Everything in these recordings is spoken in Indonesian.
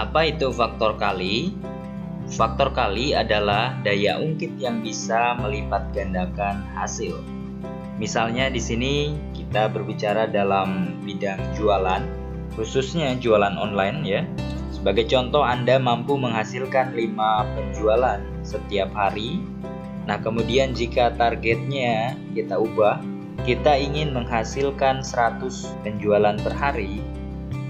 Apa itu faktor kali? Faktor kali adalah daya ungkit yang bisa melipat gandakan hasil. Misalnya di sini kita berbicara dalam bidang jualan, khususnya jualan online ya. Sebagai contoh, Anda mampu menghasilkan 5 penjualan setiap hari. Nah, kemudian jika targetnya kita ubah, kita ingin menghasilkan 100 penjualan per hari,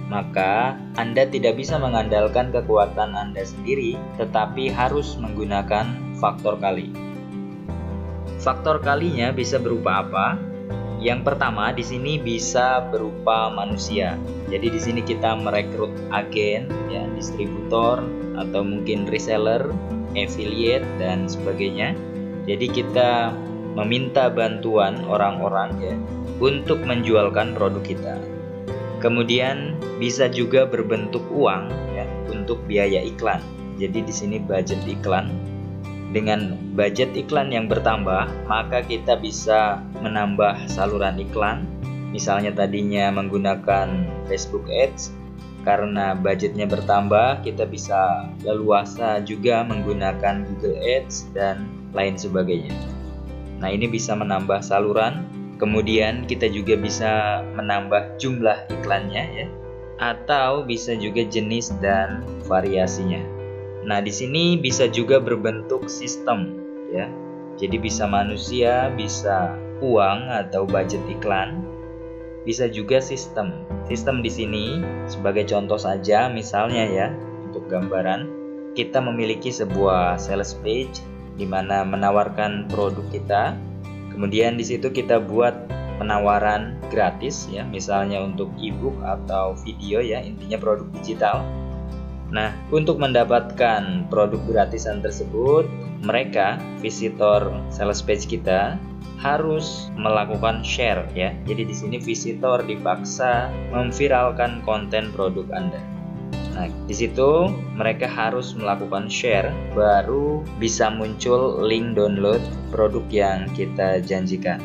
maka Anda tidak bisa mengandalkan kekuatan Anda sendiri, tetapi harus menggunakan faktor kali. Faktor kalinya bisa berupa apa? Yang pertama di sini bisa berupa manusia. Jadi di sini kita merekrut agen, ya, distributor atau mungkin reseller, affiliate dan sebagainya. Jadi kita meminta bantuan orang-orang ya untuk menjualkan produk kita. Kemudian bisa juga berbentuk uang ya untuk biaya iklan. Jadi di sini budget iklan. Dengan budget iklan yang bertambah, maka kita bisa menambah saluran iklan. Misalnya tadinya menggunakan Facebook Ads, karena budgetnya bertambah, kita bisa leluasa juga menggunakan Google Ads dan lain sebagainya. Nah, ini bisa menambah saluran. Kemudian kita juga bisa menambah jumlah iklannya ya, atau bisa juga jenis dan variasinya. Nah, di sini bisa juga berbentuk sistem ya. Jadi bisa manusia, bisa uang atau budget iklan, bisa juga sistem. Sistem di sini sebagai contoh saja, misalnya ya, untuk gambaran, kita memiliki sebuah sales page di mana menawarkan produk kita. Kemudian di situ kita buat penawaran gratis ya, misalnya untuk ebook atau video ya, intinya produk digital. Nah, untuk mendapatkan produk gratisan tersebut, mereka, visitor sales page kita, harus melakukan share ya. Jadi di sini visitor dipaksa memviralkan konten produk Anda. Nah, di situ mereka harus melakukan share, baru bisa muncul link download produk yang kita janjikan.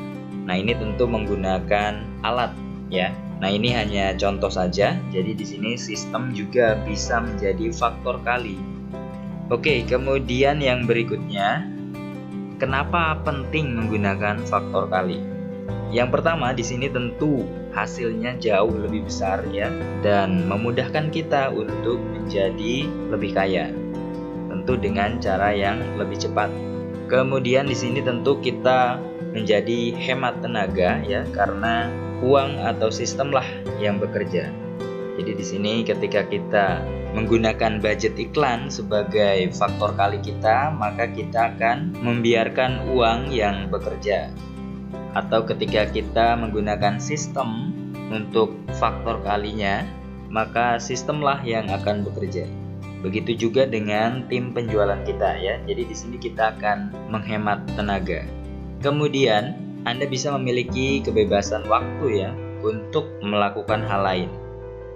Nah, ini tentu menggunakan alat ya. Nah, ini hanya contoh saja. Jadi di sini sistem juga bisa menjadi faktor kali. Oke, kemudian yang berikutnya, kenapa penting menggunakan faktor kali? Yang pertama di sini tentu hasilnya jauh lebih besar ya, dan memudahkan kita untuk menjadi lebih kaya. Tentu dengan cara yang lebih cepat. Kemudian di sini tentu kita menjadi hemat tenaga ya, karena uang atau sistemlah yang bekerja. Jadi di sini ketika kita menggunakan budget iklan sebagai faktor kali kita, maka kita akan membiarkan uang yang bekerja. Atau ketika kita menggunakan sistem untuk faktor kalinya, maka sistemlah yang akan bekerja. Begitu juga dengan tim penjualan kita ya. Jadi di sini kita akan menghemat tenaga. Kemudian Anda bisa memiliki kebebasan waktu ya untuk melakukan hal lain.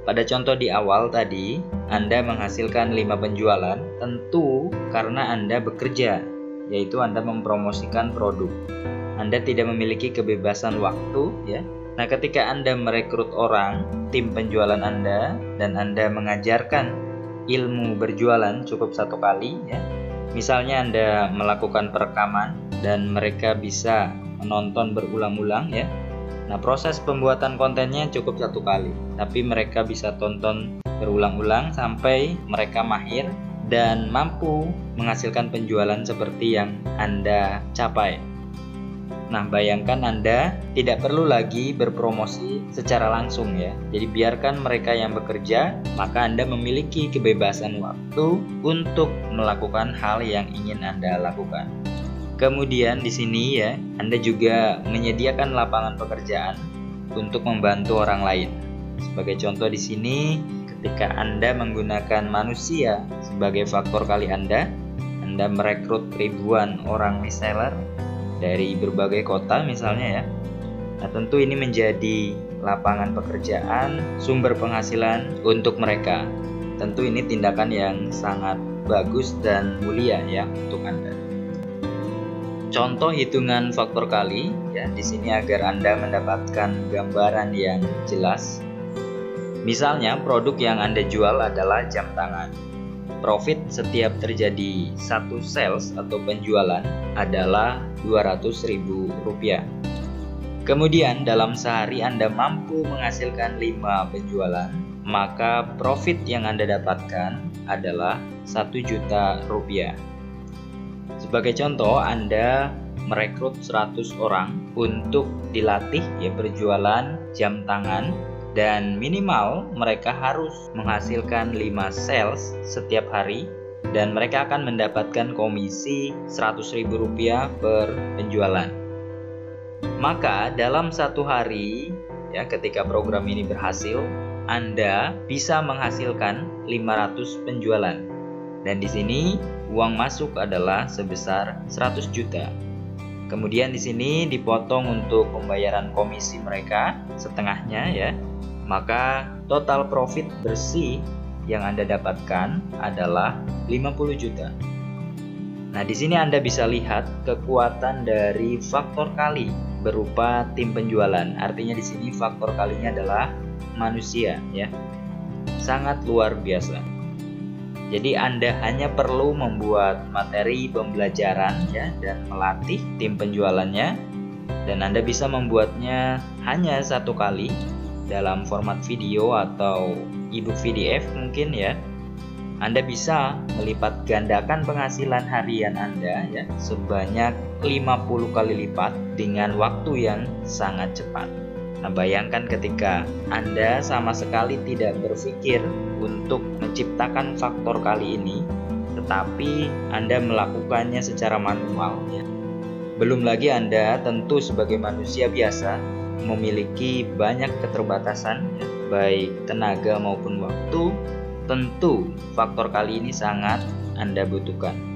Pada contoh di awal tadi, Anda menghasilkan 5 penjualan tentu karena Anda bekerja, yaitu Anda mempromosikan produk. Anda tidak memiliki kebebasan waktu ya. Nah, ketika Anda merekrut orang, tim penjualan Anda, dan Anda mengajarkan ilmu berjualan cukup 1 kali ya. Misalnya Anda melakukan perekaman dan mereka bisa menonton berulang-ulang ya. Nah, proses pembuatan kontennya cukup 1 kali, tapi mereka bisa tonton berulang-ulang sampai mereka mahir dan mampu menghasilkan penjualan seperti yang Anda capai. Nah, bayangkan Anda tidak perlu lagi berpromosi secara langsung ya. Jadi biarkan mereka yang bekerja, maka Anda memiliki kebebasan waktu untuk melakukan hal yang ingin Anda lakukan. Kemudian di sini ya, Anda juga menyediakan lapangan pekerjaan untuk membantu orang lain. Sebagai contoh di sini, ketika Anda menggunakan manusia sebagai faktor kali Anda merekrut ribuan orang reseller dari berbagai kota misalnya ya. Nah, tentu ini menjadi lapangan pekerjaan, sumber penghasilan untuk mereka. Tentu ini tindakan yang sangat bagus dan mulia ya untuk Anda. Contoh hitungan faktor kali ya di sini agar Anda mendapatkan gambaran yang jelas. Misalnya produk yang Anda jual adalah jam tangan. Profit setiap terjadi satu sales atau penjualan adalah Rp200.000. Kemudian dalam sehari Anda mampu menghasilkan 5 penjualan, maka profit yang Anda dapatkan adalah Rp1.000.000. Sebagai contoh, Anda merekrut 100 orang untuk dilatih berjualan jam tangan, dan minimal mereka harus menghasilkan 5 sales setiap hari, dan mereka akan mendapatkan komisi Rp100.000 per penjualan. Maka dalam satu hari ketika program ini berhasil, Anda bisa menghasilkan 500 penjualan. Dan di sini uang masuk adalah sebesar 100 juta. Kemudian di sini dipotong untuk pembayaran komisi mereka setengahnya Maka total profit bersih yang Anda dapatkan adalah 50 juta. Nah, di sini Anda bisa lihat kekuatan dari faktor kali berupa tim penjualan. Artinya di sini faktor kalinya adalah manusia Sangat luar biasa. Jadi Anda hanya perlu membuat materi pembelajaran dan melatih tim penjualannya, dan Anda bisa membuatnya hanya satu kali dalam format video atau ebook PDF mungkin Anda bisa melipat gandakan penghasilan harian Anda sebanyak 50 kali lipat dengan waktu yang sangat cepat. Nah, bayangkan ketika Anda sama sekali tidak berpikir untuk menciptakan faktor kali ini, tetapi Anda melakukannya secara manual Belum lagi Anda tentu sebagai manusia biasa memiliki banyak keterbatasan baik tenaga maupun waktu. Tentu faktor kali ini sangat Anda butuhkan.